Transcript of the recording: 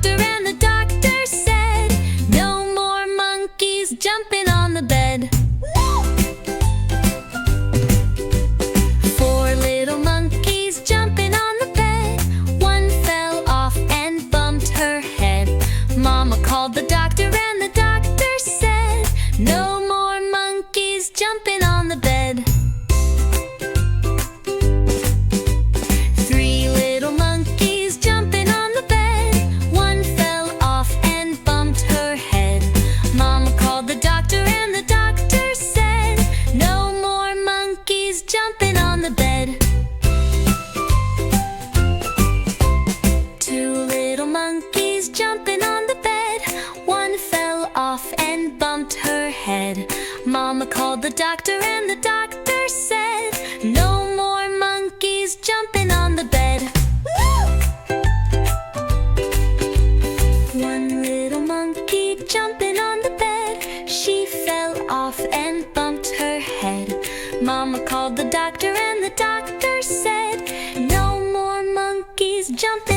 doctor, and the doctor said, "No more monkeys jumping on the bed." Four little monkeys jumping on the bed. One fell off and bumped her head. Mama called the doctor, and the doctor said, "No more monkeys jumping on the bed." Three little monkeys jumping on the bed. One fell off and bumped her head. Mama called the doctor, and the doctor said, "No more monkeys jumping on the bed." Two little monkeys jumping on the bed. One fell off and bumped her head. Mama called the doctor, and the doctor said, "No more monkeys jumping on the bed." One little monkey jumping on the bed. She fell off and bumped her head. Mama called the doctor, and the doctor said, "No more monkeys jumping